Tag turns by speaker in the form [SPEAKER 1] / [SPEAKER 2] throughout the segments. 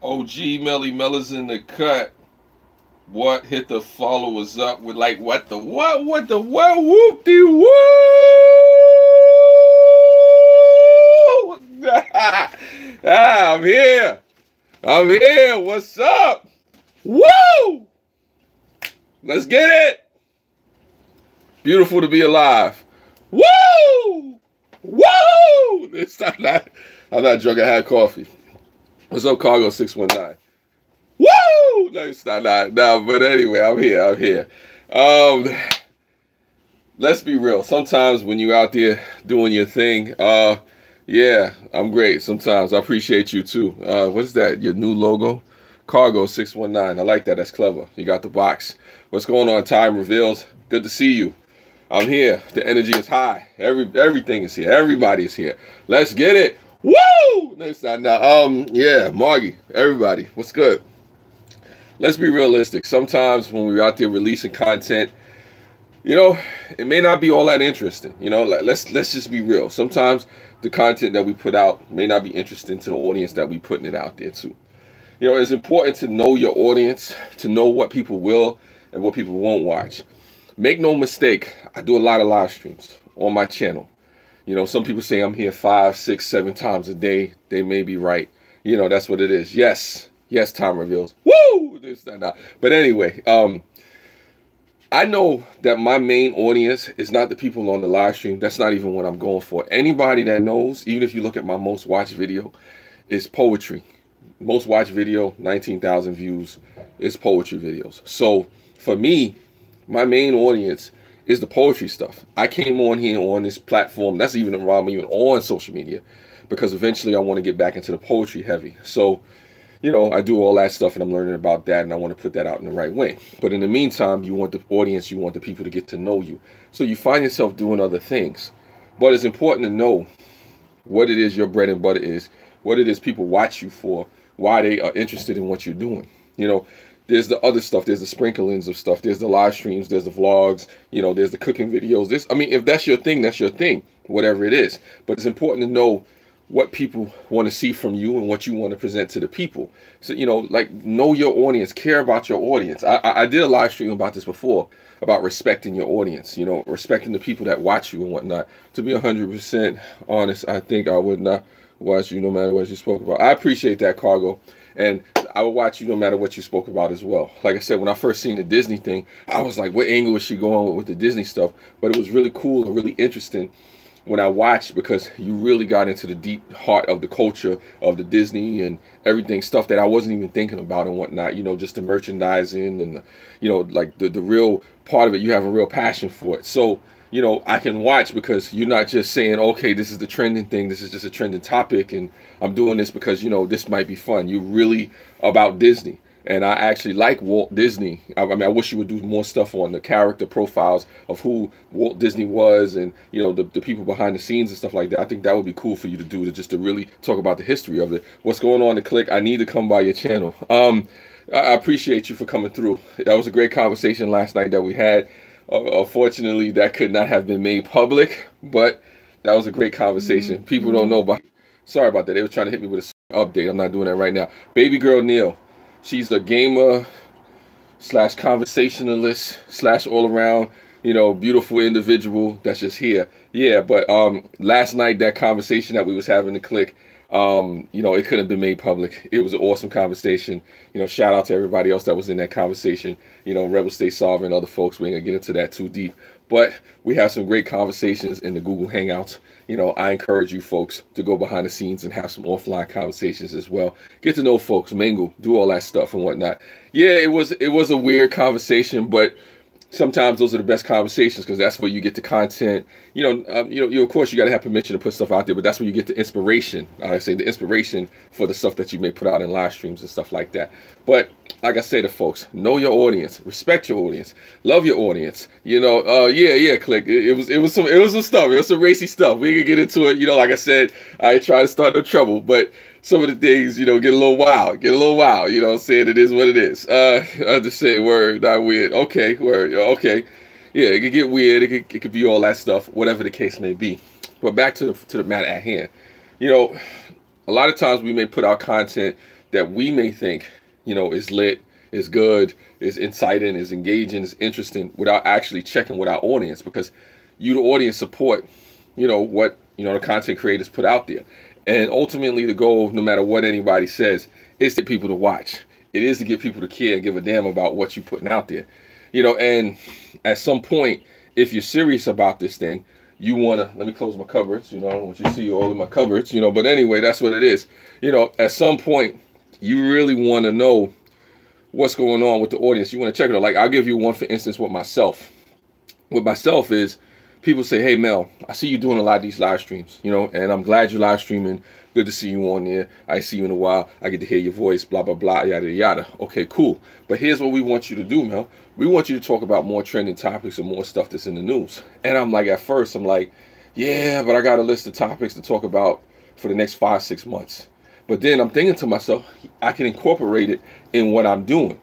[SPEAKER 1] OG Melly Mellers in the cut. What? Hit the followers up with like what the what whoop de woo. I'm here. I'm here. What's up? Woo! Let's get it. Beautiful to be alive. Woo! Woo! I'm not drunk. I had coffee. What's up, Cargo 619? Woo! No, it's not. No, but anyway, I'm here. I'm here. Um, let's be real. Sometimes when you're out there doing your thing, yeah, I'm great. Sometimes I appreciate you too. What is that? Your new logo? Cargo 619. I like that. That's clever. You got the box. What's going on? Time reveals. Good to see you. I'm here. The energy is high. Everything is here. Everybody is here. Let's get it. Woo! No, it's not now. Yeah, Margie, everybody, what's good? Let's be realistic. Sometimes when we're out there releasing content, you know, it may not be all that interesting. You know, like let's just be real. Sometimes the content that we put out may not be interesting to the audience that we putting it out there to. You know, it's important to know your audience, to know what people will and what people won't watch. Make no mistake, I do a lot of live streams on my channel. You know, some people say I'm here 5, 6, 7 times a day. They may be right. You know, that's what it is. Yes, yes, time reveals. Woo! This, that, that. But anyway, I know that my main audience is not the people on the live stream. That's not even what I'm going for. Anybody that knows, even if you look at my most watched video, is poetry. Most watched video, 19,000 views, is poetry videos. So for me, my main audience is the poetry stuff. I came on here on this platform, that's even around even on social media, because eventually I want to get back into the poetry heavy. So, you know, I do all that stuff and I'm learning about that and I want to put that out in the right way. But in the meantime, you want the audience, you want the people to get to know you. So you find yourself doing other things. But it's important to know what it is your bread and butter is, what it is people watch you for, why they are interested in what you're doing. You know, there's the other stuff. There's the sprinklings of stuff. There's the live streams. There's the vlogs. You know, there's the cooking videos. I mean, if that's your thing, that's your thing, whatever it is. But it's important to know what people want to see from you and what you want to present to the people. So, you know, like know your audience, care about your audience. I did a live stream about this before, about respecting your audience, you know, respecting the people that watch you and whatnot. To be 100% honest, I think I would not watch you no matter what you spoke about. I appreciate that, Cargo. And I would watch you no matter what you spoke about as well. Like I said, when I first seen the Disney thing, I was like, what angle is she going with the Disney stuff? But it was really cool and really interesting when I watched, because you really got into the deep heart of the culture of the Disney and everything, stuff that I wasn't even thinking about and whatnot. You know, just the merchandising and, you know, like the real part of it. You have a real passion for it. So, you know, I can watch because you're not just saying, okay, this is the trending thing. This is just a trending topic. And I'm doing this because, you know, this might be fun. You're really about Disney. And I actually like Walt Disney. I mean, I wish you would do more stuff on the character profiles of who Walt Disney was and, you know, the people behind the scenes and stuff like that. I think that would be cool for you to do, to really talk about the history of it. What's going on to Click? I need to come by your channel. I appreciate you for coming through. That was a great conversation last night that we had. Unfortunately, that could not have been made public, but that was a great conversation. People don't know about. Sorry about that. They were trying to hit me with a update. I'm not doing that right now. Baby girl Neil, she's a gamer slash conversationalist slash all around, you know, beautiful individual that's just here. Yeah, but last night that conversation that we was having to Click, you know, it couldn't have been made public. It was an awesome conversation. You know, shout out to everybody else that was in that conversation. You know, Rebel State Sovereign, other folks. We ain't gonna get into that too deep, but we have some great conversations in the Google Hangouts. You know, I encourage you folks to go behind the scenes and have some offline conversations as well. Get to know folks, mingle, do all that stuff and whatnot. Yeah, it was a weird conversation, but sometimes those are the best conversations because that's where you get the content. You of course you got to have permission to put stuff out there, but that's where you get the inspiration. I say the inspiration for the stuff that you may put out in live streams and stuff like that. But like I say to folks, know your audience, respect your audience, love your audience. You know, yeah, Click. It was some stuff. It was some racy stuff. We can get into it. You know, like I said, I ain't trying to start no trouble, but some of the things, you know, get a little wild. You know what I'm saying? It is what it is. I just say word, not weird. Okay, word, okay. Yeah, it could get weird. It could be all that stuff, whatever the case may be. But back to the matter at hand. You know, a lot of times we may put out content that we may think, is lit, is good, is inciting, is engaging, is interesting, without actually checking with our audience, because you, the audience, support, what, the content creators put out there. And ultimately the goal, no matter what anybody says, is to get people to watch. It is to get people to care and give a damn about what you're putting out there. And at some point, if you're serious about this thing, you want to, let me close my cupboards, I don't want you to see all of my cupboards, but anyway, that's what it is. At some point, you really want to know what's going on with the audience. You want to check it out. Like, I'll give you one, for instance, with myself. With myself is, people say, hey, Mel, I see you doing a lot of these live streams, and I'm glad you're live streaming. Good to see you on there. I see you in a while. I get to hear your voice, blah, blah, blah, yada, yada. Okay, cool. But here's what we want you to do, Mel. We want you to talk about more trending topics and more stuff that's in the news. And I'm like, at first, I'm like, yeah, but I got a list of topics to talk about for the next 5-6 months. But then I'm thinking to myself, I can incorporate it in what I'm doing.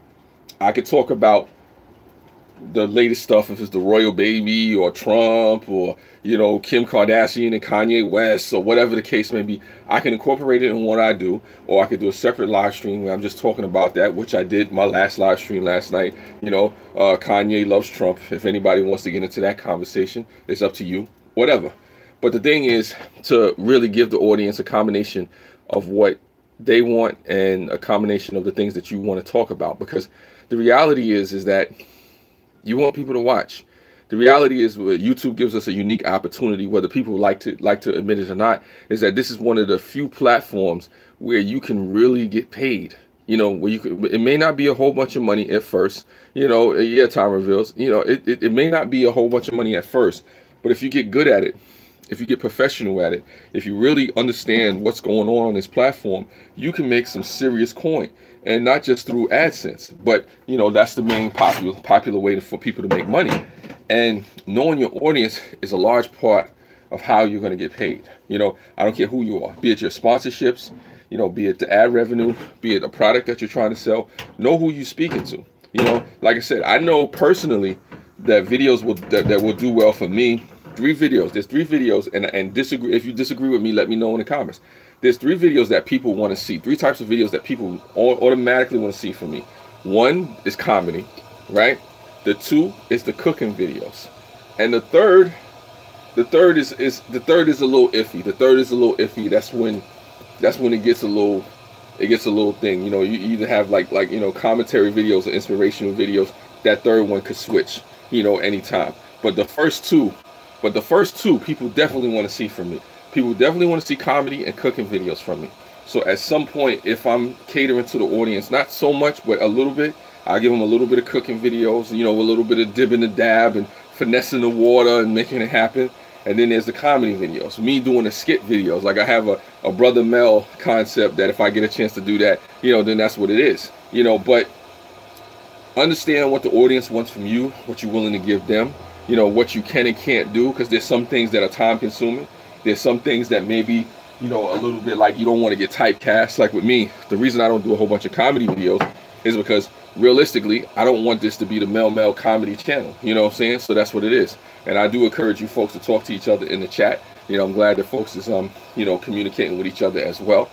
[SPEAKER 1] I could talk about the latest stuff, if it's the royal baby or Trump or, Kim Kardashian and Kanye West or whatever the case may be. I can incorporate it in what I do, or I could do a separate live stream where I'm just talking about that, which I did my last live stream last night. Kanye loves Trump. If anybody wants to get into that conversation, it's up to you, whatever. But the thing is to really give the audience a combination of what they want and a combination of the things that you want to talk about, because the reality is that you want people to watch. The reality is, YouTube gives us a unique opportunity, whether people like to admit it or not, is that this is one of the few platforms where you can really get paid. Where you could, it may not be a whole bunch of money at first. Time reveals. It may not be a whole bunch of money at first, but if you get good at it, if you get professional at it, if you really understand what's going on this platform, you can make some serious coin. And not just through AdSense, but that's the main popular way for people to make money. And knowing your audience is a large part of how you're going to get paid. I don't care who you are, be it your sponsorships, be it the ad revenue, be it a product that you're trying to sell. Know who you're speaking to. Like I said, I know personally that videos that will do well for me. 3 videos. There's 3 videos, and disagree. If you disagree with me, let me know in the comments. There's 3 videos that people want to see. 3 types of videos that people automatically want to see from me. 1 is comedy, right? The 2 is the cooking videos, and the third is a little iffy. The third is a little iffy. That's when it gets a little thing. You either have like commentary videos or inspirational videos. That third one could switch, anytime. But the first two, people definitely want to see from me. People definitely want to see comedy and cooking videos from me. So at some point, if I'm catering to the audience, not so much, but a little bit, I'll give them a little bit of cooking videos, a little bit of dibbing the dab and finessing the water and making it happen. And then there's the comedy videos, me doing the skit videos. Like I have a Brother Mel concept that if I get a chance to do that, then that's what it is. But understand what the audience wants from you, what you're willing to give them, what you can and can't do, because there's some things that are time consuming. There's some things that maybe, a little bit like you don't want to get typecast. Like with me, the reason I don't do a whole bunch of comedy videos is because realistically, I don't want this to be the Mel comedy channel. You know what I'm saying? So that's what it is. And I do encourage you folks to talk to each other in the chat. I'm glad that folks is, communicating with each other as well.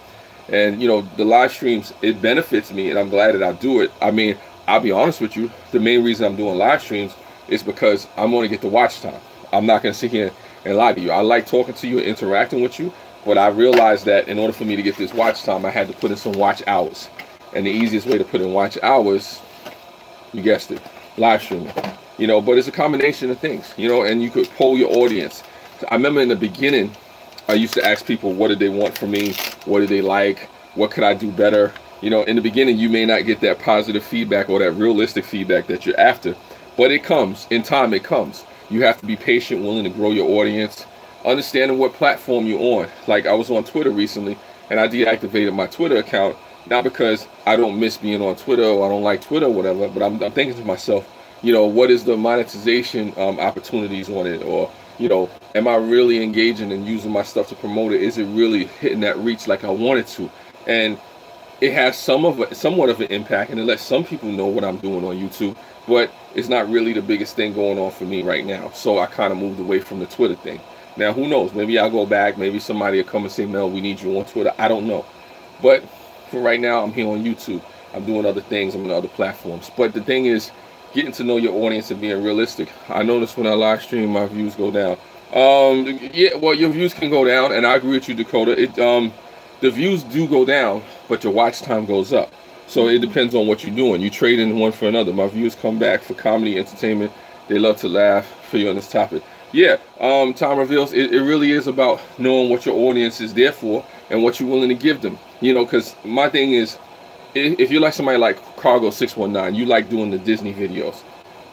[SPEAKER 1] And, the live streams, it benefits me, and I'm glad that I do it. I mean, I'll be honest with you. The main reason I'm doing live streams is because I'm going to get the watch time. I'm not going to sit here and lie to you. I like talking to you and interacting with you, but I realized that in order for me to get this watch time, I had to put in some watch hours. And the easiest way to put in watch hours, you guessed it, live streaming. But it's a combination of things, and you could poll your audience. I remember in the beginning, I used to ask people, what did they want from me? What did they like? What could I do better? In the beginning, you may not get that positive feedback or that realistic feedback that you're after, but it comes. In time, it comes. You have to be patient, willing to grow your audience, understanding what platform you're on. Like I was on Twitter recently, and I deactivated my Twitter account, not because I don't miss being on Twitter or I don't like Twitter or whatever, but I'm thinking to myself, what is the monetization opportunities on it? Or, am I really engaging and using my stuff to promote it? Is it really hitting that reach like I want it to? And it has somewhat of an impact, and it lets some people know what I'm doing on YouTube, but it's not really the biggest thing going on for me right now. So I kind of moved away from the Twitter thing. Now, who knows? Maybe I'll go back. Maybe somebody will come and say, Mel, we need you on Twitter. I don't know. But for right now, I'm here on YouTube. I'm doing other things. I'm on other platforms. But the thing is, getting to know your audience and being realistic. I notice when I live stream, my views go down. Yeah, well, your views can go down, and I agree with you, Dakota. The views do go down, but your watch time goes up. So it depends on what you're doing. You trade in one for another. My views come back for comedy, entertainment. They love to laugh for you on this topic. Yeah, time reveals. It really is about knowing what your audience is there for and what you're willing to give them. You know, because my thing is, if you're like somebody like Cargo 619, you like doing the Disney videos,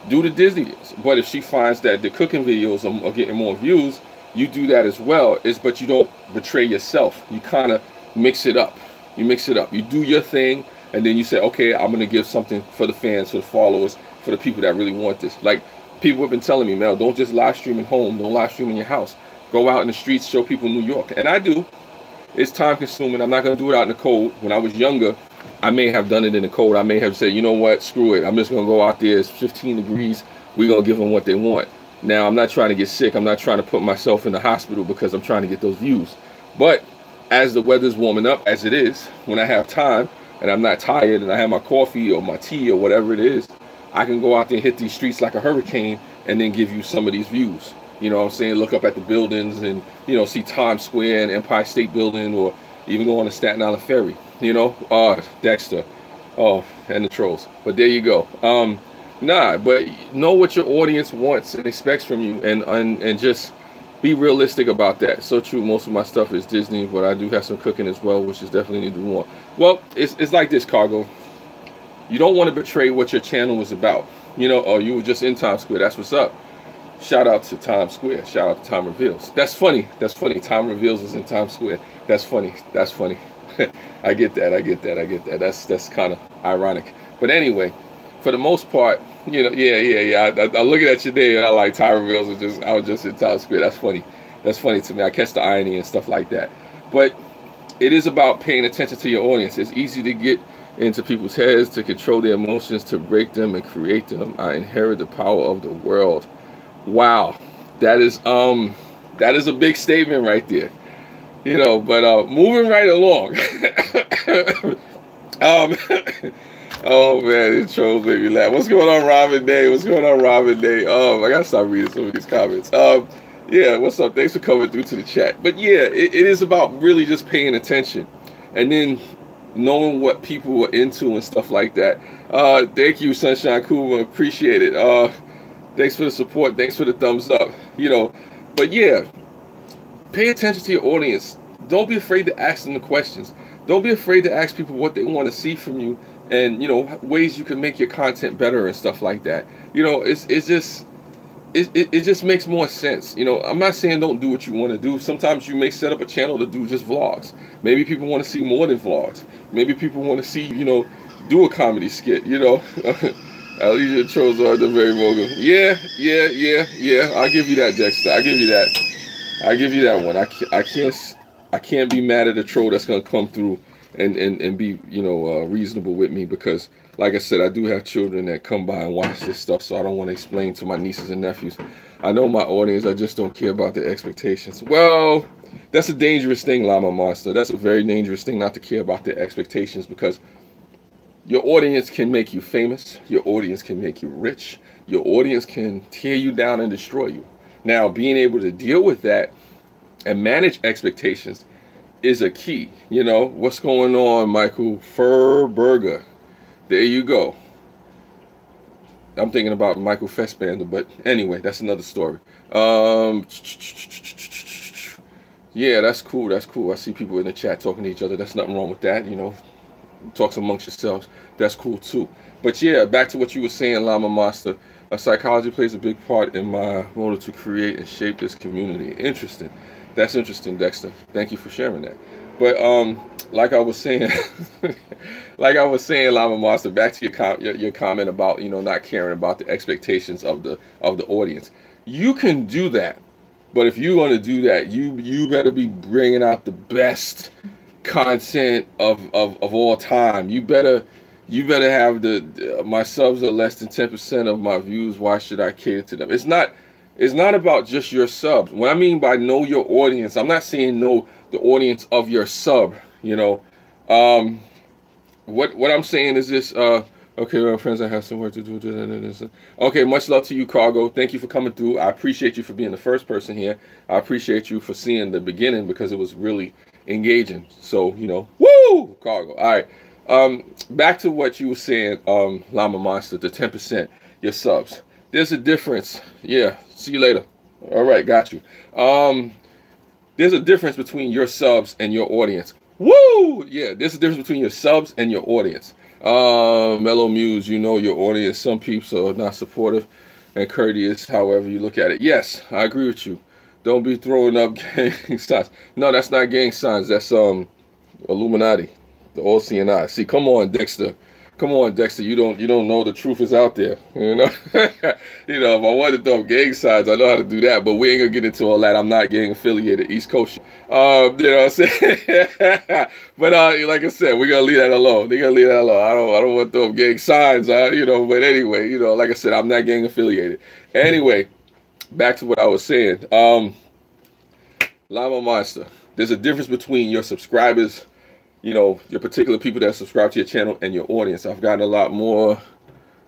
[SPEAKER 1] do the Disney videos. But if she finds that the cooking videos are getting more views, you do that as well. But you don't betray yourself. You kind of mix it up. You mix it up. You do your thing, and then you say, okay, I'm gonna give something for the fans, for the followers, for the people that really want this. Like, people have been telling me, Mel, don't just live stream at home. Don't live stream in your house. Go out in the streets, show people New York. And I do. It's time consuming. I'm not gonna do it out in the cold. When I was younger, I may have done it in the cold. I may have said, you know what, screw it. I'm just going to go out there. It's 15 degrees. We're going to give them what they want. Now, I'm not trying to get sick. I'm not trying to put myself in the hospital because I'm trying to get those views. But as the weather's warming up, as it is, when I have time and I'm not tired and I have my coffee or my tea or whatever it is, I can go out there and hit these streets like a hurricane and then give you some of these views. You know what I'm saying? Look up at the buildings and, you know, see Times Square and Empire State Building, or even go on the Staten Island Ferry. You know, Dexter, and the trolls. But there you go. Nah, but know what your audience wants and expects from you, and just be realistic about that. So true. Most of my stuff is Disney, but I do have some cooking as well, which is definitely need to do more. Well, it's like this, Cargo. You don't want to betray what your channel was about. You know, or you were just in Times Square. That's what's up. Shout out to Times Square. Shout out to Time Reveals. That's funny. That's funny. Time Reveals is in Times Square. That's funny. That's funny. I get that. I get that. I get that. That's kind of ironic. But anyway, for the most part, you know, yeah. I'm looking at you there, and I like Time Reveals. I was just in Times Square. That's funny. That's funny to me. I catch the irony and stuff like that. But it is about paying attention to your audience. It's easy to get into people's heads, to control their emotions, to break them and create them. I inherit the power of the world. Wow, that is a big statement right there. You know, but moving right along. Oh man, these trolls make me laugh. What's going on, Robin Day? What's going on, Robin Day? I gotta stop reading some of these comments. Yeah, what's up? Thanks for coming through to the chat. But yeah, it is about really just paying attention, and then knowing what people are into and stuff like that. Thank you, Sunshine Kuma. Appreciate it. Thanks for the support. Thanks for the thumbs up. You know, but yeah, pay attention to your audience. Don't be afraid to ask them the questions. Don't be afraid to ask people what they want to see from you, and, you know, ways you can make your content better and stuff like that. You know, it just makes more sense. You know, I'm not saying don't do what you want to do. Sometimes you may set up a channel to do just vlogs. Maybe people want to see more than vlogs. Maybe people want to see, you know, do a comedy skit, you know. Alicia Trolls are the very mogul. Yeah. I'll give you that, Dexter. I'll give you that one. I can't be mad at a troll that's gonna come through and be, you know, reasonable with me, because, like I said, I do have children that come by and watch this stuff, so I don't want to explain to my nieces and nephews. I know my audience. I just don't care about their expectations. Well, that's a dangerous thing, Llama Monster. That's a very dangerous thing, not to care about their expectations, because your audience can make you famous. Your audience can make you rich. Your audience can tear you down and destroy you. Now, being able to deal with that and manage expectations is a key. You know, what's going on, Michael Furburger? There you go. I'm thinking about Michael Fassbender, but anyway, that's another story. Yeah, that's cool. That's cool. I see people in the chat talking to each other. There's nothing wrong with that. You know, talks amongst yourselves. That's cool too. But yeah, back to what you were saying, Llama Master. Psychology plays a big part in my motive to create and shape this community. Interesting. That's interesting, Dexter. Thank you for sharing that. But like I was saying, Llama Master, back to your comment about, you know, not caring about the expectations of the audience. You can do that, but if you're going to do that, you better be bringing out the best content of all time. You better have my subs are less than 10% of my views. Why should I cater to them? It's not about just your subs. What I mean by know your audience, I'm not saying know the audience of your sub. You know, what I'm saying is this. Okay, well, friends, I have some work to do. Okay, much love to you, Cargo. Thank you for coming through. I appreciate you for being the first person here. I appreciate you for seeing the beginning because it was really engaging. So, you know, woo, Cargo. All right. Back to what you were saying, Llama Monster, the 10%, your subs. There's a difference. Yeah, see you later. All right, got you. There's a difference between your subs and your audience. Woo! Yeah, there's a difference between your subs and your audience. Mellow Muse, you know your audience. Some people are not supportive and courteous, however you look at it. Yes, I agree with you. Don't be throwing up gang signs. No, that's not gang signs. That's Illuminati, the all-seeing eye. See, come on, Dexter. Come on, Dexter. You don't know the truth is out there. You know, you know. If I wanted to throw up gang signs, I know how to do that. But we ain't gonna get into all that. I'm not gang affiliated, East Coast. You know what I'm saying? But like I said, we're gonna leave that alone. We're gonna leave that alone. I don't want to throw up gang signs. You know. But anyway, you know, like I said, I'm not gang affiliated. Anyway, back to what I was saying. Llama Monster. There's a difference between your subscribers, you know, your particular people that subscribe to your channel, and your audience. I've gotten a lot more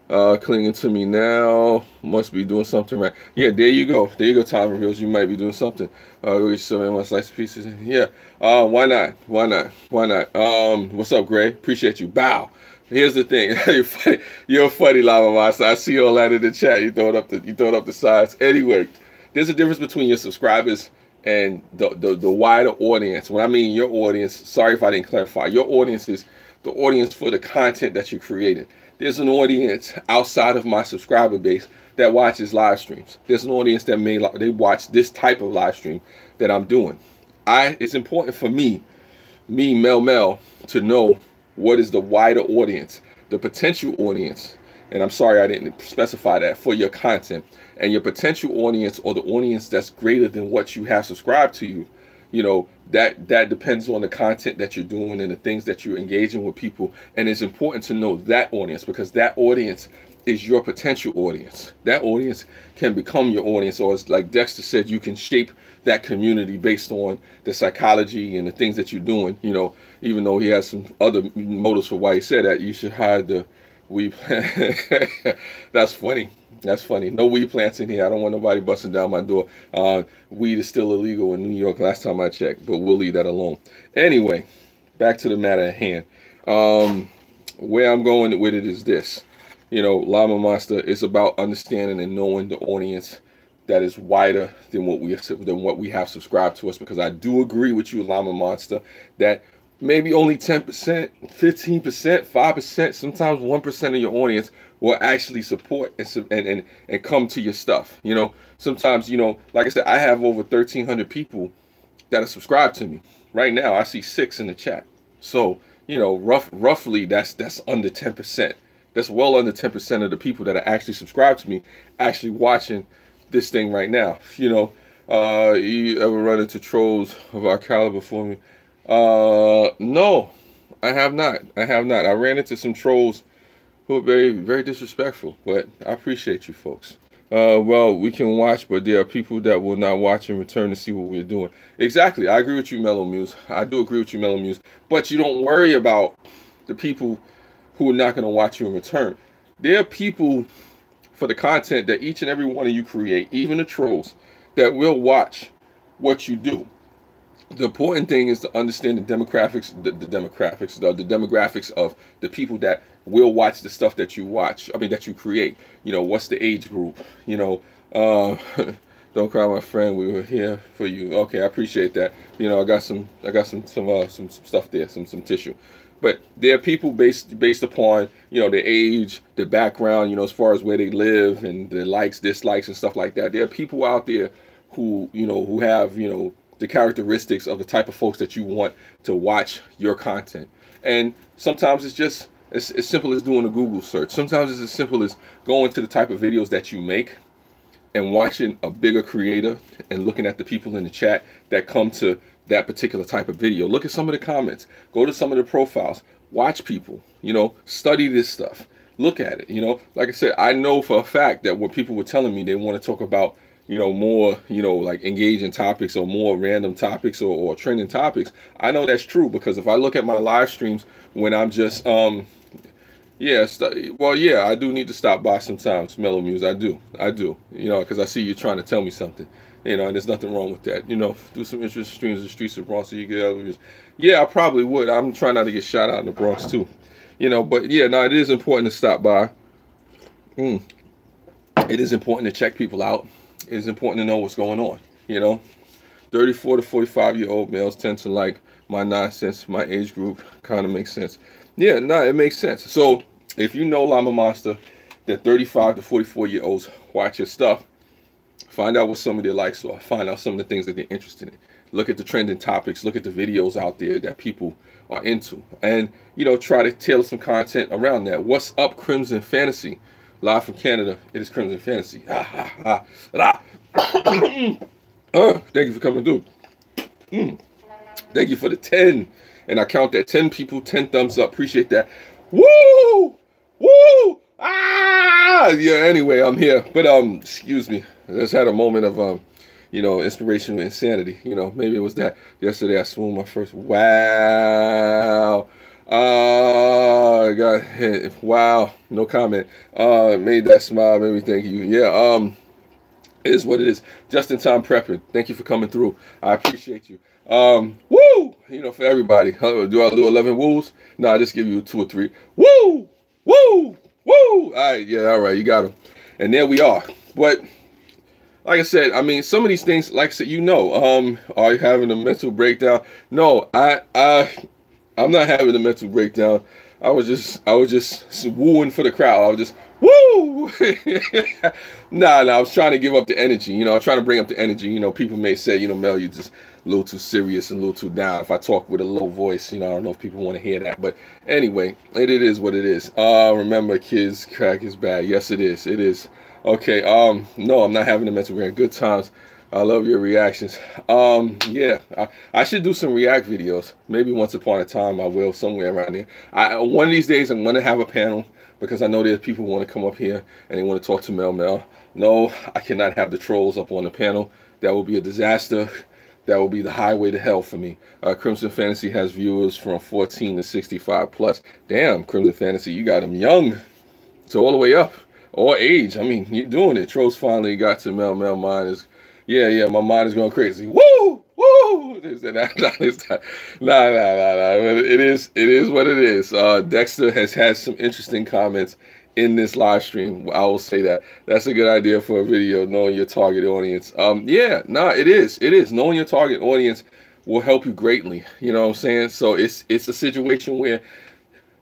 [SPEAKER 1] clinging to me now. Must be doing something right. Yeah, there you go. There you go, Time Reveals. You might be doing something. So many slice pieces. Yeah. Why not? Why not? Why not? What's up, Gray? Appreciate you. Bow. Here's the thing. You're funny. You're funny, Llama Monster. I see all that in the chat. You throw it up the sides. Anyway, there's a difference between your subscribers and the wider audience. When I mean your audience, sorry if I didn't clarify, your audience is the audience for the content that you're creating. There's an audience outside of my subscriber base that watches live streams. There's an audience that they watch this type of live stream that I'm doing. It's important for me, Mel, to know what is the wider audience, the potential audience. And I'm sorry I didn't specify that for your content. And your potential audience, or the audience that's greater than what you have subscribed to you, you know, that depends on the content that you're doing and the things that you're engaging with people. And it's important to know that audience, because that audience is your potential audience. That audience can become your audience, or it's like Dexter said, you can shape that community based on the psychology and the things that you're doing. You know, even though he has some other motives for why he said that, you should hide the weed. That's funny. That's funny. No weed plants in here. I don't want nobody busting down my door. Weed is still illegal in New York last time I checked, but we'll leave that alone. Anyway, back to the matter at hand. Where I'm going with it is this. You know, Llama Monster is about understanding and knowing the audience that is wider than what we have subscribed to us, because I do agree with you, Llama Monster, that maybe only 10%, 15%, 5%, sometimes 1% of your audience will actually support and come to your stuff. You know, sometimes, you know, like I said, I have over 1,300 people that are subscribed to me. Right now, I see 6 in the chat. So, you know, roughly that's under 10%. That's well under 10% of the people that are actually subscribed to me actually watching this thing right now. You know, you ever run into trolls of our caliber for me? No, I have not. I ran into some trolls who are very, very disrespectful, but I appreciate you folks. Well, we can watch, but there are people that will not watch and return to see what we're doing. Exactly. I agree with you, Mellow Muse. I do agree with you, Mellow Muse. But you don't worry about the people who are not going to watch you in return. There are people for the content that each and every one of you create, even the trolls, that will watch what you do. The important thing is to understand the demographics, the demographics of the people that will watch the stuff that you watch. I mean, that you create. You know, what's the age group? You know, don't cry, my friend. We were here for you. Okay, I appreciate that. You know, I got some stuff there, some tissue. But there are people based upon, you know, their age, their background, you know, as far as where they live and their likes, dislikes, and stuff like that. There are people out there who, you know, who have, you know, the characteristics of the type of folks that you want to watch your content. And sometimes it's just as simple as doing a Google search. Sometimes it's as simple as going to the type of videos that you make and watching a bigger creator and looking at the people in the chat that come to that particular type of video. Look at some of the comments, go to some of the profiles, watch people, you know, study this stuff, look at it. You know, like I said, I know for a fact that when people were telling me they want to talk about more, like engaging topics or more random topics or trending topics. I know that's true because if I look at my live streams when I'm just, yeah, well, yeah, I do need to stop by sometimes, Mellow Muse. I do, because I see you trying to tell me something, and there's nothing wrong with that. Do some interesting streams in the streets of Bronx so you get other views. Yeah, I probably would. I'm trying not to get shot out in the Bronx too, but yeah, no, it is important to stop by. It is important to check people out. It is important to know what's going on. 34 to 45-year-old males tend to like my nonsense. My age group kind of makes sense. Yeah, no, it makes sense. So if you know Llama Monster, that 35 to 44-year-olds watch your stuff, find out what some of their likes are. Find out some of the things that they're interested in. Look at the trending topics. Look at the videos out there that people are into. And, try to tailor some content around that. What's up, Crimson Fantasy? Live from Canada, it is Crimson Fantasy. Thank you for coming through. Thank you for the 10. And I count that 10 people, 10 thumbs up. Appreciate that. Woo! Woo! Ah! Yeah, anyway, I'm here. But, excuse me. I just had a moment of, inspirational insanity. Maybe it was that. Yesterday I swooned my first. Wow. I got hit. Wow. No comment. Made that smile. Made me thank you. Yeah, it is what it is. Just in time prepping. Thank you for coming through. I appreciate you. Woo! For everybody. Do I do 11 woos? No, I just give you 2 or 3. Woo! Woo! Woo! All right, yeah, all right, you got them. And there we are. But like I said, I mean, some of these things, like I said, are you having a mental breakdown? No, I'm not having a mental breakdown. I was just wooing for the crowd. I was just woo. Nah, I was trying to give up the energy. I was trying to bring up the energy. People may say, Mel, you just a little too serious and a little too down. If I talk with a low voice, I don't know if people want to hear that. But anyway, it is what it is. Remember, kids, crack is bad. Yes, it is. It is. Okay. No, I'm not having a mental breakdown. Good times. I love your reactions. Yeah, I should do some react videos. Maybe once upon a time I will, somewhere around there. One of these days I'm going to have a panel because I know there's people who want to come up here and they want to talk to Mel. No, I cannot have the trolls up on the panel. That will be a disaster. That will be the highway to hell for me. Crimson Fantasy has viewers from 14 to 65 plus. Damn, Crimson Fantasy, you got them young. So all the way up. Or age. I mean, you're doing it. Trolls finally got to Mel. Mine is... Yeah, my mind is going crazy. Woo! Woo! Nah. It is what it is. Dexter has had some interesting comments in this live stream. I will say that. That's a good idea for a video, knowing your target audience. It is. It is. Knowing your target audience will help you greatly. You know what I'm saying? So it's a situation where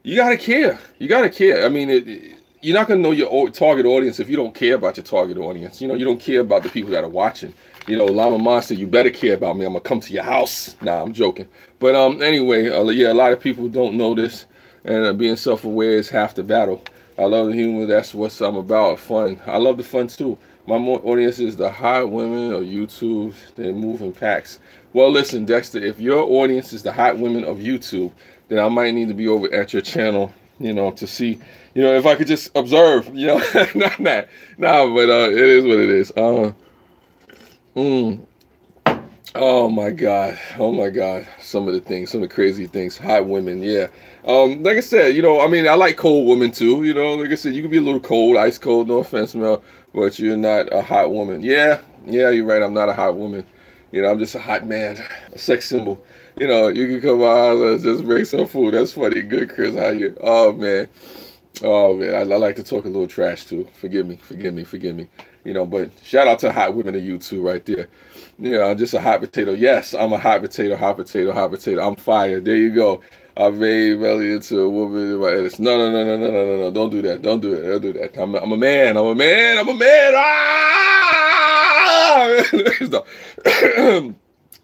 [SPEAKER 1] you gotta care. You gotta care. I mean, you're not going to know your target audience if you don't care about your target audience. You don't care about the people that are watching. Llama Monster, you better care about me. I'm going to come to your house. Nah, I'm joking. But anyway, yeah, a lot of people don't know this. And being self-aware is half the battle. I love the humor. That's what I'm about. Fun. I love the fun, too. My audience is the hot women of YouTube. They move in packs. Well, listen, Dexter, if your audience is the hot women of YouTube, then I might need to be over at your channel, to see... if I could just observe, but it is what it is. Oh my God. Some of the crazy things. Hot women, yeah. Like I said, I like cold women too. Like I said, you can be a little cold, ice cold, no offense, Mel, but you're not a hot woman. Yeah, you're right. I'm not a hot woman. I'm just a hot man, a sex symbol. You can come out and just bring some food. That's funny. Good, Chris. How you? Oh man, I like to talk a little trash too. Forgive me. But shout out to hot women of YouTube right there. I'm just a hot potato. Yes, I'm a hot potato. I'm fire. There you go. I made Melly into a woman in my edits. No. Don't do that. I'm a man. Ah!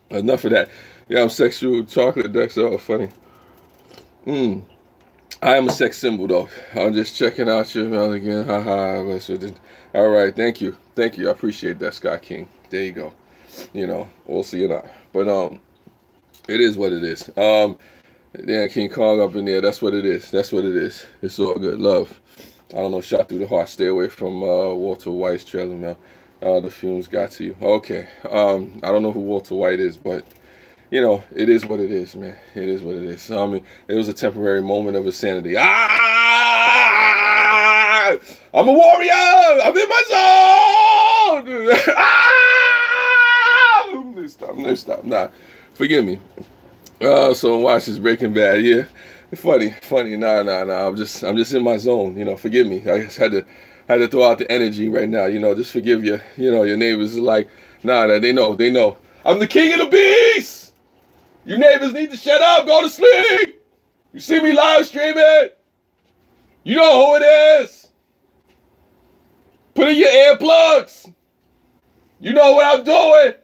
[SPEAKER 1] Enough of that. Yeah, I'm sexual chocolate Dexter. Oh, funny. I am a sex symbol though. I'm just checking out your mail again. Haha. All right, thank you. I appreciate that, Scott King. There you go. We'll see or not. But it is what it is. Yeah, King Kong up in there. That's what it is. It's all good. Love. I don't know. Shot through the heart. Stay away from Walter White's trailer now. The fumes got to you. Okay. I don't know who Walter White is, but you know, it is what it is, man. It is what it is. I mean, it was a temporary moment of insanity. Ah! I'm a warrior. I'm in my zone. Ah! Let me stop. Nah, forgive me. So watch this Breaking Bad. Yeah, funny. Nah. I'm just in my zone. You know, forgive me. I just had to throw out the energy right now. You know, just forgive your neighbors. Is like, nah, they know. I'm the king of the beast. You neighbors need to shut up. Go to sleep. You see me live streaming. You know who it is. Put in your earplugs. You know what I'm doing.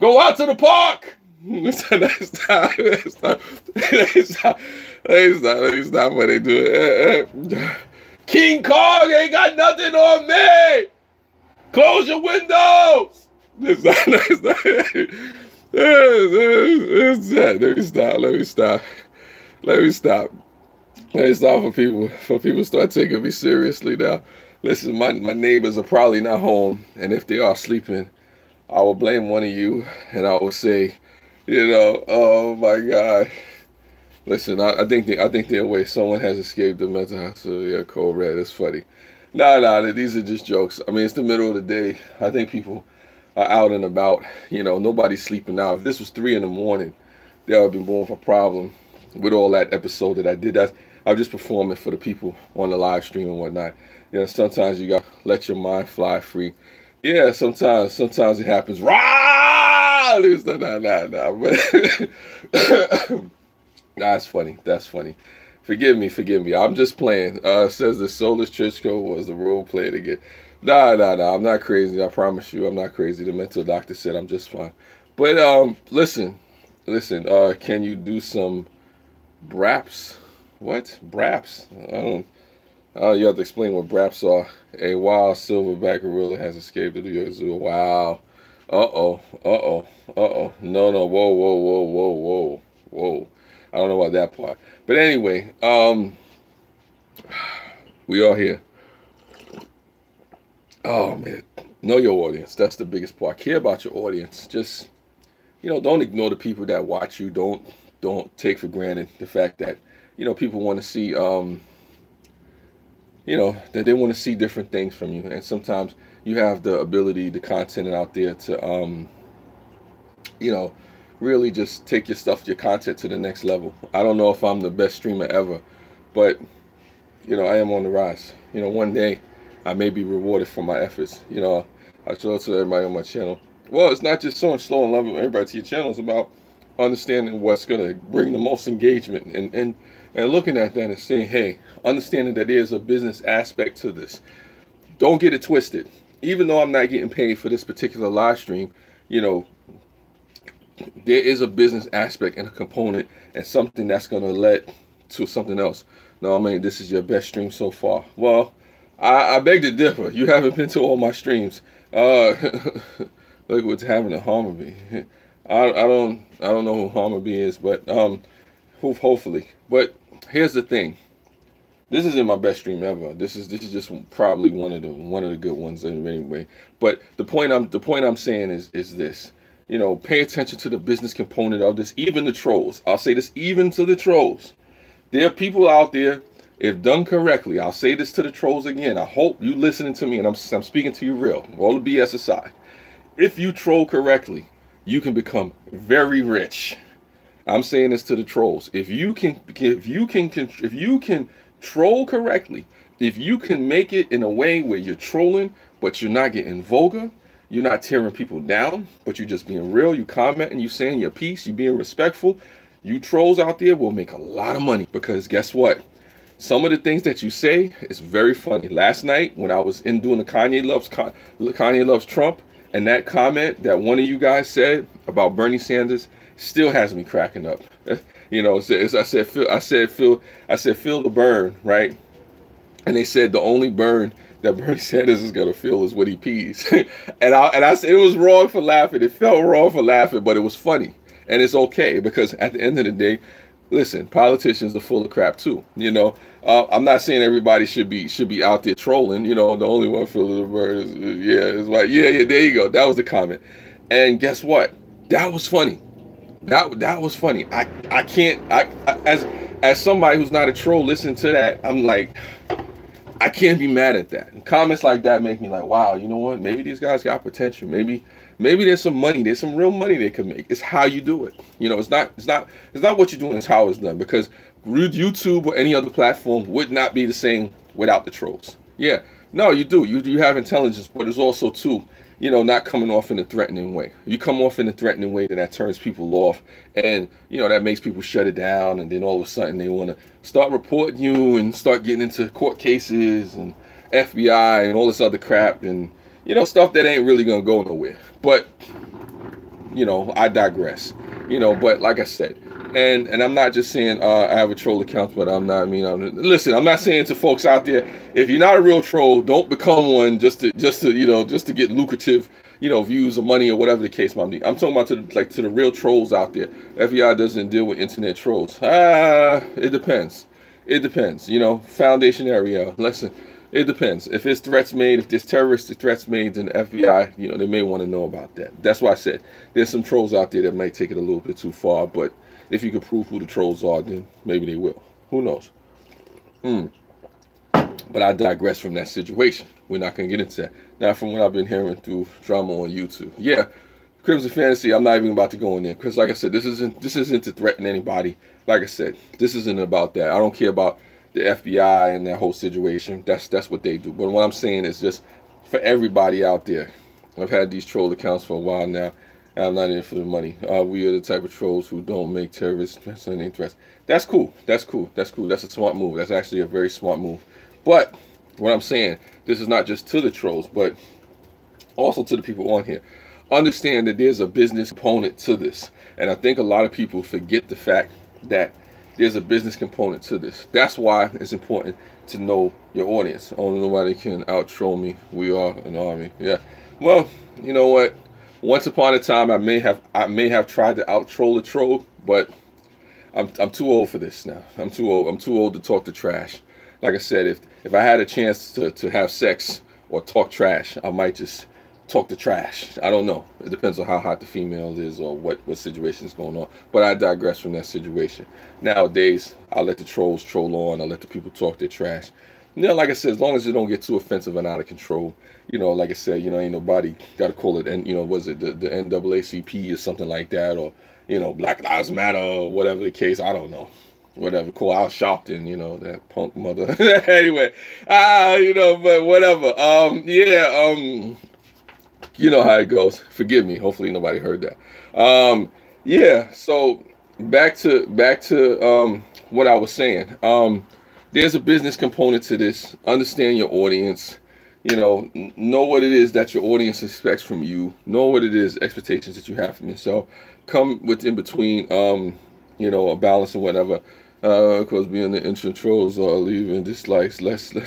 [SPEAKER 1] Go out to the park. Let me stop what they do. King Kong ain't got nothing on me. Close your windows. Let me stop for people start taking me seriously now. Listen, my neighbors are probably not home, and if they are sleeping, I will blame one of you, and I will say, oh my God. Listen, I think they're away. Someone has escaped the mental hospital. Yeah, Code Red. It's funny. Nah, these are just jokes. I mean, it's the middle of the day. I think people are out and about. You know, nobody's sleeping now. If this was 3 in the morning, there would have been more of a problem with all that episode that I did. I'm just performing for the people on the live stream and whatnot. You know, sometimes you got to let your mind fly free. Yeah, sometimes it happens. Rah! Nah. That's funny. Forgive me. I'm just playing. Says the Soulless Church Code was the role played again. Nah. I'm not crazy. I promise you, I'm not crazy. The mental doctor said I'm just fine. But listen. Can you do some braps? What braps? I don't. You have to explain what braps are. A wild silverback gorilla has escaped the New York Zoo. Wow. Uh-oh. No. Whoa. I don't know about that part. But anyway, we are here. Oh, man. Know your audience. That's the biggest part. Care about your audience. Just, don't ignore the people that watch you. Don't take for granted the fact that, people want to see, that they want to see different things from you. And sometimes you have the ability, the content out there to, really just take your content to the next level. I don't know if I'm the best streamer ever, but, I am on the rise. One day I may be rewarded for my efforts. I show it to everybody on my channel. Well, it's not just showing slow and loving everybody to your channel. It's about understanding what's going to bring the most engagement and looking at that and saying, hey, understanding that there's a business aspect to this. Don't get it twisted. Even though I'm not getting paid for this particular live stream, there is a business aspect and a component and something that's going to lead to something else. No, I mean, this is your best stream so far. Well, I beg to differ. You haven't been to all my streams. Look what's happening to Harmony. I don't know who Harmony is, but hopefully. But here's the thing. This isn't my best stream ever. This is just probably one of the good ones anyway. But the point I'm saying is this. Pay attention to the business component of this. Even the trolls. I'll say this even to the trolls. There are people out there, if done correctly, I'll say this to the trolls again. I hope you listening to me and I'm speaking to you real. All the BS aside. If you troll correctly, you can become very rich. I'm saying this to the trolls. If you can troll correctly, if you can make it in a way where you're trolling, but you're not getting vulgar, you're not tearing people down, but you're just being real, you commenting, you saying your piece, you being respectful, you trolls out there will make a lot of money because guess what? Some of the things that you say is very funny. Last night when I was in doing the Kanye loves Trump, and that comment that one of you guys said about Bernie Sanders still has me cracking up. I said feel the burn, right? And they said the only burn that Bernie Sanders is gonna feel is when he pees. and I said it was wrong for laughing. It felt wrong for laughing, but it was funny. And it's okay because at the end of the day, listen, politicians are full of crap too. I'm not saying everybody should be out there trolling. The only one for the bird is yeah. It's like yeah, yeah. There you go. That was the comment. And guess what? That was funny. That was funny. I can't. As somebody who's not a troll, listen to that. I'm like, I can't be mad at that. And comments like that make me like, wow, you know what? Maybe these guys got potential. Maybe there's some money. There's some real money they could make. It's how you do it. It's not what you're doing. It's how it's done. Because YouTube or any other platform would not be the same without the trolls. Yeah, no, you do. You have intelligence, but it's also too, not coming off in a threatening way. You come off in a threatening way, then that turns people off, and that makes people shut it down, and then all of a sudden they want to start reporting you and start getting into court cases and FBI and all this other crap and stuff that ain't really gonna go nowhere. But I digress. But like I said, and I'm not just saying I have a troll account, but I'm not. Listen, I'm not saying to folks out there, if you're not a real troll, don't become one just to get lucrative views or money or whatever the case might be. I'm talking about to the real trolls out there. FBI doesn't deal with internet trolls. It depends. It depends. Foundation area. Listen, it depends. If it's threats made, if there's terroristic threats made, then the FBI, they may want to know about that. That's why I said there's some trolls out there that might take it a little bit too far. But if you can prove who the trolls are, then maybe they will. Who knows? But I digress from that situation. We're not going to get into that. Now, from what I've been hearing through drama on YouTube. Yeah, Crimson Fantasy, I'm not even about to go in there. Because like I said, this isn't to threaten anybody. Like I said, this isn't about that. I don't care about the FBI and that whole situation. That's what they do. But what I'm saying is just for everybody out there. I've had these troll accounts for a while now. And I'm not in it for the money. We are the type of trolls who don't make terrorist threats. That's cool. That's cool. That's cool. That's a smart move. That's actually a very smart move. But what I'm saying, this is not just to the trolls, but also to the people on here. Understand that there's a business component to this. And I think a lot of people forget the fact that there's a business component to this. That's why it's important to know your audience. Only nobody can out troll me. We are an army. Yeah. Well, you know what? Once upon a time, I may have tried to out troll a troll, but I'm too old for this now. I'm too old. I'm too old to talk to trash. Like I said, if I had a chance to have sex or talk trash, I might just talk to trash. I don't know. It depends on how hot the female is or what situation is going on. But I digress from that situation. Nowadays, I'll let the trolls troll on. I'll let the people talk their trash. Like I said, as long as it don't get too offensive and out of control, like I said, ain't nobody got to call it, and was it the NAACP or something like that, or Black Lives Matter or whatever the case. I don't know. Whatever, cool. Al Sharpton, that punk mother. Anyway, but whatever. You know how it goes. Forgive me. Hopefully nobody heard that. Yeah. So back to what I was saying. There's a business component to this. Understand your audience. Know what it is that your audience expects from you. Know what it is, expectations that you have from yourself. Come with in between, a balance and whatever. Because being the intro trolls or leaving dislikes, less no.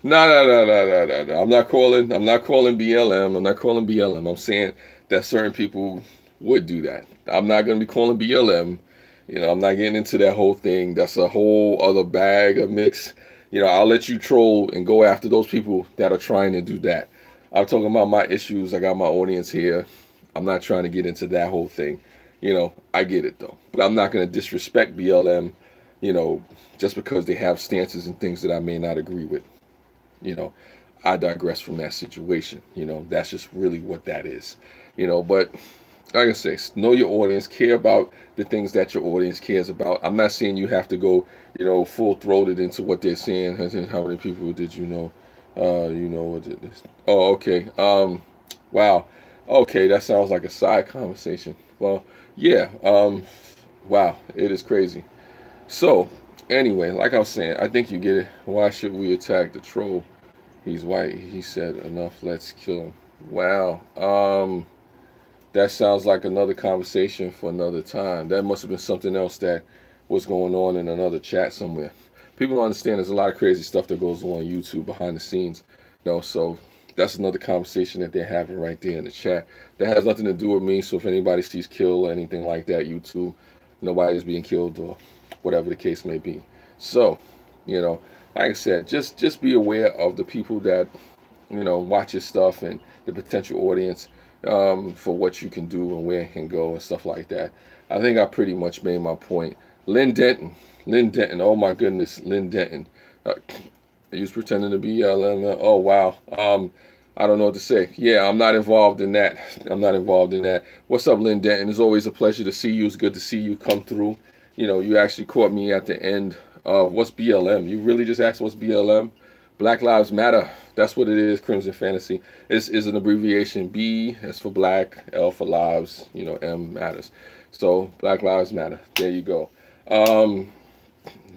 [SPEAKER 1] I'm not calling BLM. I'm not calling BLM. I'm saying that certain people would do that. I'm not going to be calling BLM. I'm not getting into that whole thing. That's a whole other bag of mix. I'll let you troll and go after those people that are trying to do that. I'm talking about my issues. I got my audience here. I'm not trying to get into that whole thing. I get it though. But I'm not going to disrespect BLM, just because they have stances and things that I may not agree with. I digress from that situation. That's just really what that is. But like I say, know your audience, care about the things that your audience cares about. I'm not saying you have to go, full-throated into what they're saying. How many people did you know? What did this? Oh, okay. Wow. Okay, that sounds like a side conversation. Well, yeah. Wow, it is crazy. So, anyway, like I was saying, I think you get it. Why should we attack the troll? He's white. He said, enough, let's kill him. Wow. That sounds like another conversation for another time. That must have been something else that was going on in another chat somewhere. People don't understand there's a lot of crazy stuff that goes on YouTube behind the scenes. So that's another conversation that they're having right there in the chat. That has nothing to do with me. So if anybody sees kill or anything like that, YouTube, nobody's being killed or whatever the case may be. So, like I said, just be aware of the people that, watch your stuff and the potential audience, for what you can do and where it can go and stuff like that. I think I pretty much made my point. Lynn Denton, oh my goodness, Lynn Denton. He was pretending to be oh wow. I don't know what to say. Yeah, I'm not involved in that. What's up, Lynn Denton? It's always a pleasure to see you. It's good to see you come through. You actually caught me at the end of what's BLM. You really just asked what's BLM? Black Lives Matter. That's what it is. Crimson Fantasy is an abbreviation. B is for Black, L for Lives. M matters. So Black Lives Matter. There you go.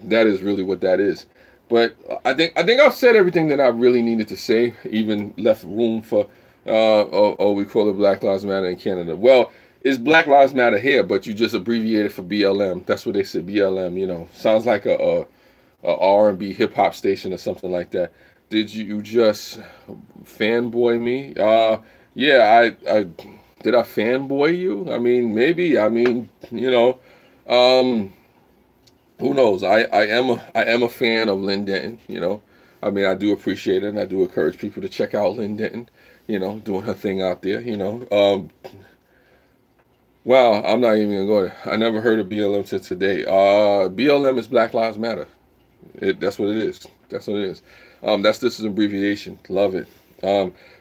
[SPEAKER 1] That is really what that is. But I think I've said everything that I really needed to say. Even left room for we call it Black Lives Matter in Canada. Well, it's Black Lives Matter here, but you just abbreviate it for BLM. That's what they said. BLM. Sounds like a R&B hip hop station or something like that. Did you just fanboy me? Yeah, I did I fanboy you? I mean, maybe. Who knows? I am a fan of Lynn Denton. I do appreciate it, and I do encourage people to check out Lynn Denton. Doing her thing out there. Well, I'm not even gonna go there. I never heard of BLM till today. BLM is Black Lives Matter. That's what it is. That's what it is. This is an abbreviation. Love it.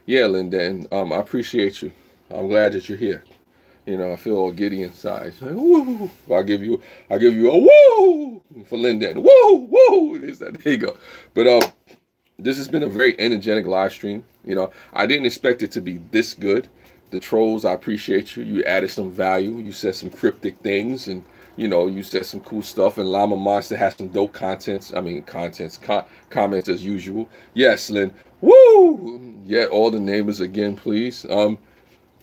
[SPEAKER 1] Yeah, Lynn Denton. I appreciate you. I'm glad that you're here. I feel all giddy inside. Like, woo! I'll give you a woo for Lynn Denton. Woo! There you go. But this has been a very energetic live stream. I didn't expect it to be this good. The trolls, I appreciate you. You added some value. You said some cryptic things, and you said some cool stuff. And Llama Monster has some dope comments as usual. Yes, Lynn. Woo! Yeah, all the neighbors again, please.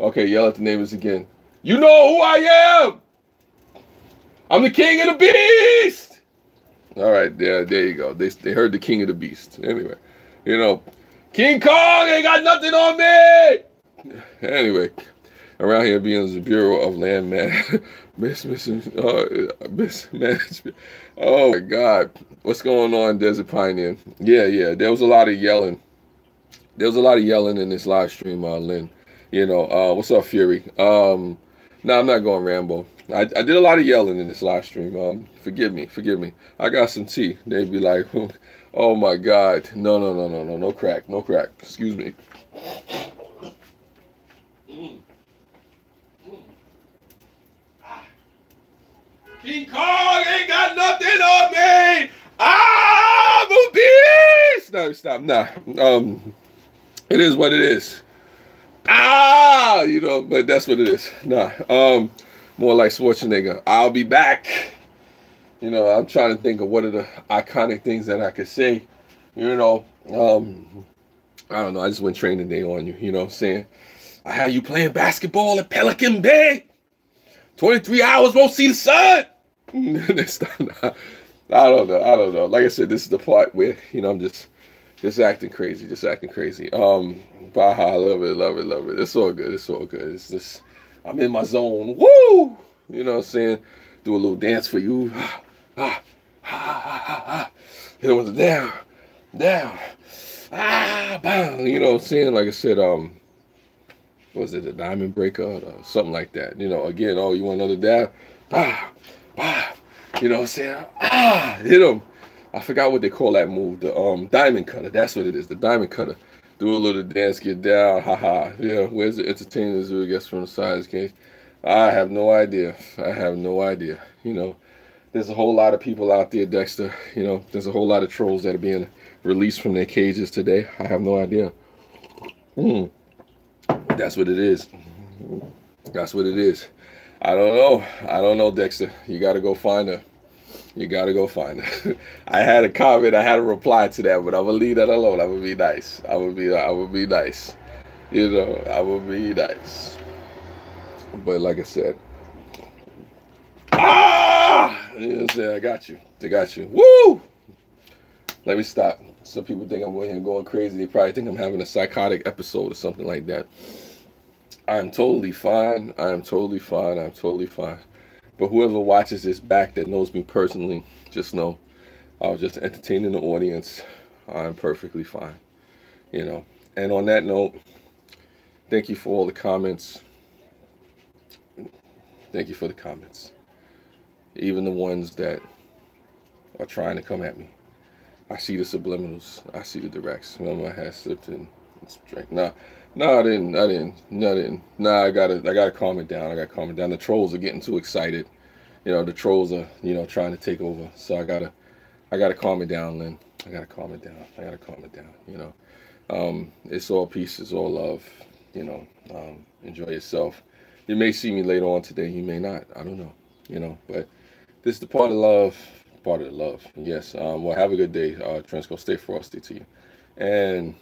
[SPEAKER 1] Okay, yell at the neighbors again. You know who I am. I'm the king of the beast. All right, there you go. They heard the king of the beast. Anyway, King Kong ain't got nothing on me. Anyway, around here being the Bureau of Land Management. Oh my God, what's going on, Desert Pioneer? Yeah. There was a lot of yelling. In this live stream, Lynn. What's up, Fury? No, I'm not going Rambo. I did a lot of yelling in this live stream. Forgive me. I got some tea. They'd be like, oh my God, no crack. Excuse me. King Kong ain't got nothing on me. I'm a beast. No, stop. Nah. It is what it is. But that's what it is. Nah. More like Schwarzenegger. I'll be back. I'm trying to think of what are the iconic things that I could say. I don't know. I just went training day on you. You know what I'm saying? I had you playing basketball at Pelican Bay. 23 hours won't see the sun. I don't know. Like I said, this is the part where I'm just acting crazy. Baja, I love it. It's all good. It's just I'm in my zone. Woo! You know what I'm saying? Do a little dance for you. Hit it with the down. Bam. You know what I'm saying? Like I said, was it a diamond breaker or something like that? Again, you want another dab? You know what I'm saying? Hit him. I forgot what they call that move. The diamond cutter. That's what it is. The diamond cutter. Do a little dance, get down. Yeah, where's the entertainers who gets from the science case? I have no idea. There's a whole lot of people out there, Dexter. There's a whole lot of trolls that are being released from their cages today. I have no idea. That's what it is. I don't know, Dexter. You got to go find her. I had a comment. I had a reply to that, but I'm going to leave that alone. I would be nice. I would be nice. I would be nice. But like I said, you know what I'm saying? I got you. Woo! Let me stop. Some people think I'm going crazy. They probably think I'm having a psychotic episode or something like that. I'm totally fine. But whoever watches this back that knows me personally, just know I was just entertaining the audience. I'm perfectly fine, you know. And on that note, thank you for all the comments. Thank you for the comments. Even the ones that are trying to come at me. I see the subliminals. I see the directs. Remember, I had slipped in strength. No, I didn't. Nah, I gotta calm it down. I gotta calm it down. The trolls are getting too excited. You know, the trolls are, trying to take over. So I gotta calm it down, Lynn. I gotta calm it down. It's all peace, it's all love. Enjoy yourself. You may see me later on today. You may not. I don't know. But this is the part of love. Part of the love. Yes. Well, have a good day. Transco, stay frosty to you. And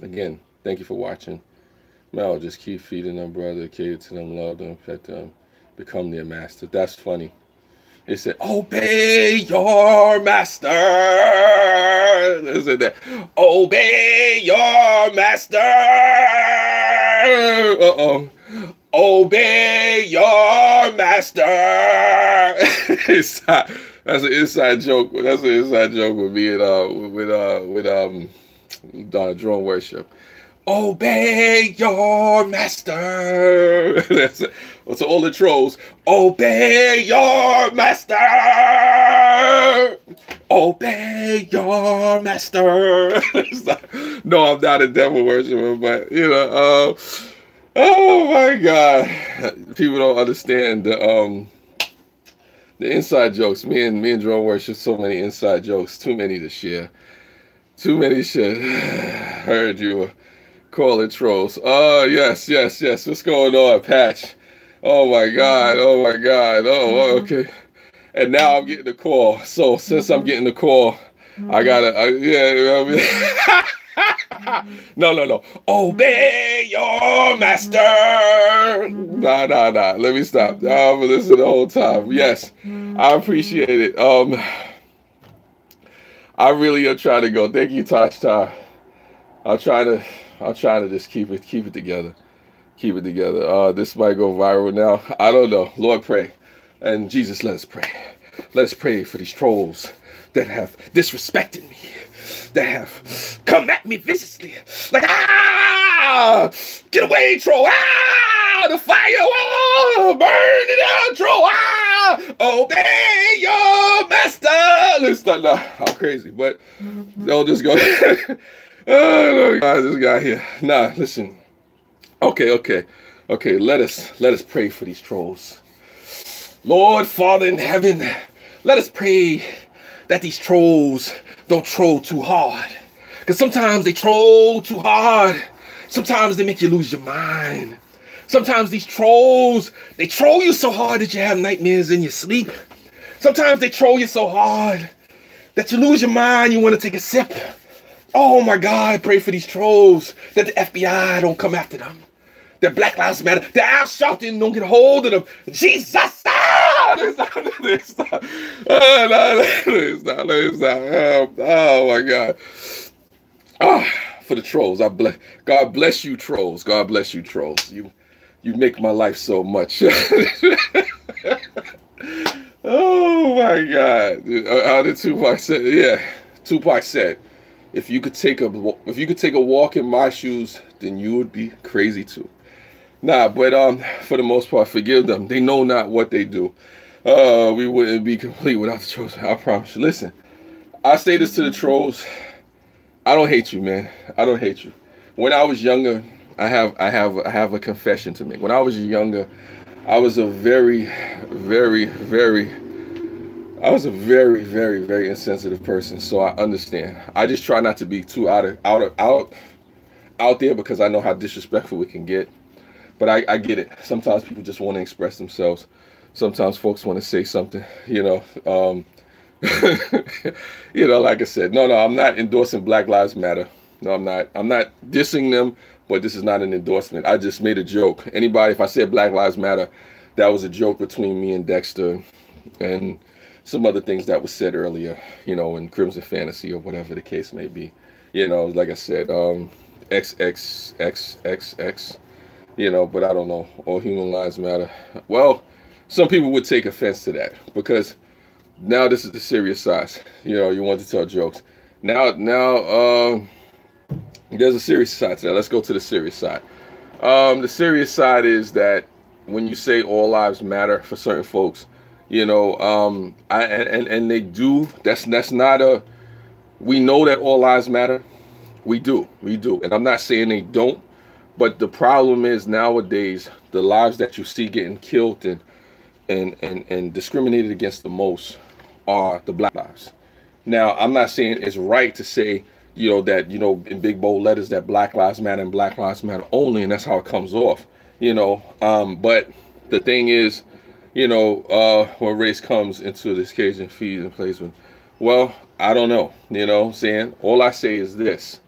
[SPEAKER 1] again, thank you for watching. Mel, just keep feeding them, brother. Cater to them, love them, pet them, become their master. That's funny. It said, obey your master. It said that. Obey your master. Obey your master. That's an inside joke. That's an inside joke with me and drone worship. Obey your master. That's it. So all the trolls, obey your master. Obey your master. No, I'm not a devil worshiper, but oh my God, people don't understand the inside jokes. Me and drone worship, so many inside jokes, too many to share. Too many shit. Heard you call it trolls. Oh, yes. What's going on, Patch? Oh my God. Oh, okay. And now I'm getting the call. So since I'm getting the call, I gotta, No. Obey your master. Nah. Let me stop. I'm gonna listen the whole time. Yes, I appreciate it. I really am trying to go. Thank you, Touch Time. I'll try to just keep it together. Keep it together. This might go viral now. I don't know. Lord, pray. And Jesus, let us pray. Let us pray for these trolls that have disrespected me, that have come at me viciously. Like, get away, troll. The fire. Burn it out, troll. Obey your master. Listen, I'm crazy, but they'll just go. Oh, God, this guy here. Nah, listen. Okay. Let us pray for these trolls. Lord, Father in heaven, let us pray that these trolls don't troll too hard. Because sometimes they troll too hard. Sometimes they make you lose your mind. Sometimes these trolls, they troll you so hard that you have nightmares in your sleep. Sometimes they troll you so hard that you lose your mind, you want to take a sip. Oh my God, pray for these trolls, that the FBI don't come after them. That Black Lives Matter, that Al Sharpton don't get a hold of them. Jesus! Let me stop. Oh my God. For the trolls, God bless you, trolls. God bless you, trolls. You make my life so much. Oh my God. How did Tupac say? Yeah, Tupac said, if you could take a walk in my shoes, then you would be crazy too. Nah, but for the most part, forgive them. They know not what they do. We wouldn't be complete without the trolls. I promise you. Listen, I say this to the trolls. I don't hate you, man. I don't hate you. When I was younger, I have a confession to make. When I was younger, I was a very, very, very insensitive person. So I understand. I just try not to be too out there because I know how disrespectful it can get. But I get it. Sometimes people just want to express themselves. Sometimes folks want to say something, like I said, no, I'm not endorsing Black Lives Matter. No, I'm not. I'm not dissing them, but this is not an endorsement. I just made a joke. Anybody, if I said Black Lives Matter, that was a joke between me and Dexter and some other things that was said earlier, in Crimson Fantasy or whatever the case may be. Like I said, XXXXX. But I don't know. All human lives matter. Well, some people would take offense to that, because now this is the serious side. You know, you want to tell jokes. Now, there's a serious side to that. Let's go to the serious side. The serious side is that when you say all lives matter for certain folks, you know, and they do. That's not a. We know that all lives matter. We do, and I'm not saying they don't. But the problem is nowadays the lives that you see getting killed and discriminated against the most are the black lives. Now, I'm not saying it's right to say, you know, that, you know, in big bold letters that Black Lives Matter and Black Lives Matter only, and that's how it comes off, you know. But the thing is, you know, when race comes into this case and feeds and plays with, well, I don't know, you know what I'm saying? All I say is this,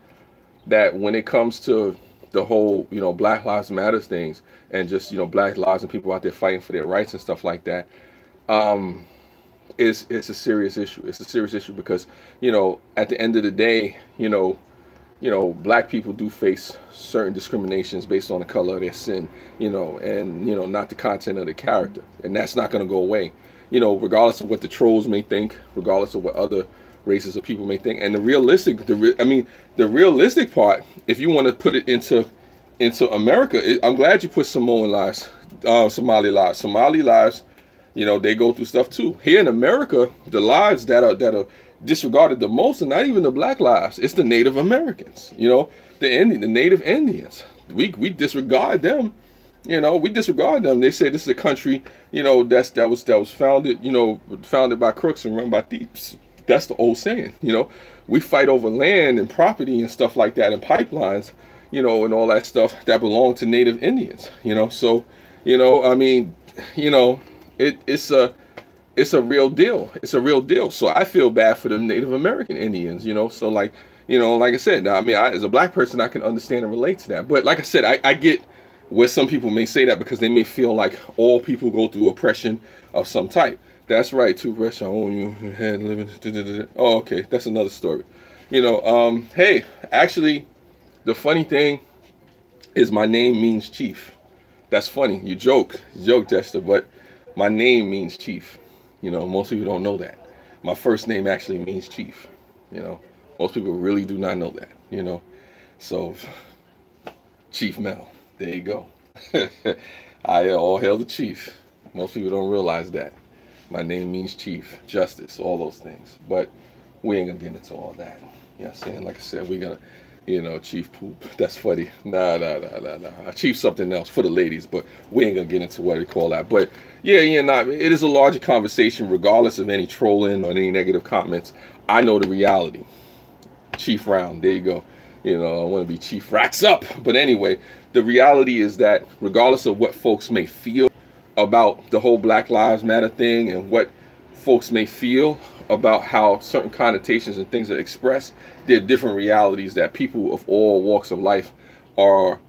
[SPEAKER 1] that when it comes to the whole, you know, Black Lives Matter things, and just, you know, black lives and people out there fighting for their rights and stuff like that, it's a serious issue. It's a serious issue because, you know, at the end of the day, you know, black people do face certain discriminations based on the color of their skin, you know, and, you know, not the content of the character. And that's not going to go away, you know, regardless of what the trolls may think, regardless of what other races of people may think. And the realistic part, if you want to put it into America, I'm glad you put Samoan lives, Somali lives, you know, they go through stuff too. Here in America, the lives that are disregarded the most are not even the black lives. It's the Native Americans, you know, the Native Indians. We disregard them, you know, we disregard them. They say this is a country, you know, that was founded, you know, founded by crooks and run by thieves. That's the old saying, you know. We fight over land and property and stuff like that and pipelines, you know, and all that stuff that belong to Native Indians, you know. So, you know, I mean, you know, it's a real deal. It's a real deal. So I feel bad for the Native American Indians, you know. So, like, you know, like I said, I mean, as a black person, I can understand and relate to that. But like I said, I get where some people may say that because they may feel like all people go through oppression of some type. That's right, toothbrush, I own you, had living. Oh, okay, that's another story. You know, hey, actually, the funny thing is my name means chief. That's funny. You joke, Jester, but my name means chief. You know, most people don't know that. My first name actually means chief. You know, most people really do not know that, you know. So, Chief Mel, there you go. All hail the chief. Most people don't realize that. My name means chief, justice, all those things. But we ain't gonna get into all that. You know what I'm saying? Like I said, we gotta, you know, chief poop. That's funny. Nah. Chief something else for the ladies, but we ain't gonna get into what they call that. But yeah, it is a larger conversation regardless of any trolling or any negative comments. I know the reality. Chief Round, there you go. You know, I want to be Chief Racks Up. But anyway, the reality is that regardless of what folks may feel about the whole Black Lives Matter thing and what folks may feel about how certain connotations and things are expressed, there are different realities that people of all walks of life are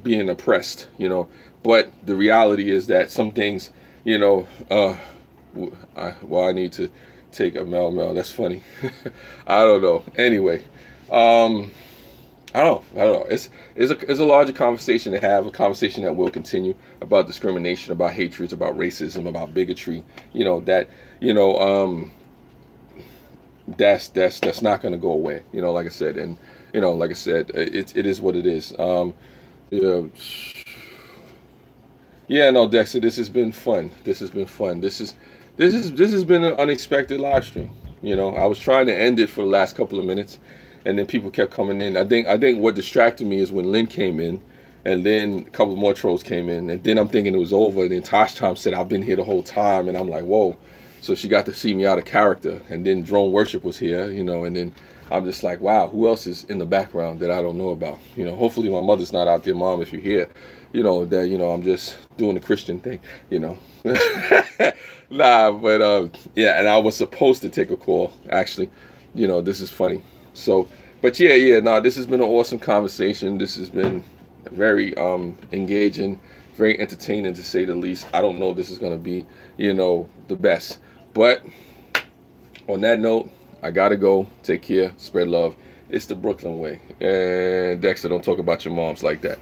[SPEAKER 1] being oppressed, you know. But the reality is that some things, you know, I need to take a Mel. That's funny. I don't know. Anyway, I don't know. It's a larger conversation to have, a conversation that will continue about discrimination, about hatred, about racism, about bigotry. You know that. You know, that's not going to go away. You know, like I said, and you know, like I said, it is what it is. Yeah, no, Dexter, this has been fun. This has been fun. This has been an unexpected live stream. You know, I was trying to end it for the last couple of minutes, and then people kept coming in. I think what distracted me is when Lynn came in, and then a couple more trolls came in, and then I'm thinking it was over. And then Tosh Tom said, "I've been here the whole time," and I'm like, "Whoa!" So she got to see me out of character. And then Drone Worship was here, you know, and then I'm just like, wow, who else is in the background that I don't know about? You know, hopefully my mother's not out there. Mom, if you're here, you know that, you know, I'm just doing the Christian thing, you know. Nah, but yeah, and I was supposed to take a call, actually. You know, this is funny. So, but yeah, no, this has been an awesome conversation. This has been very engaging, very entertaining, to say the least. I don't know if this is going to be, you know, the best. But on that note, I gotta go. Take care. Spread love. It's the Brooklyn way. And Dexter, don't talk about your moms like that.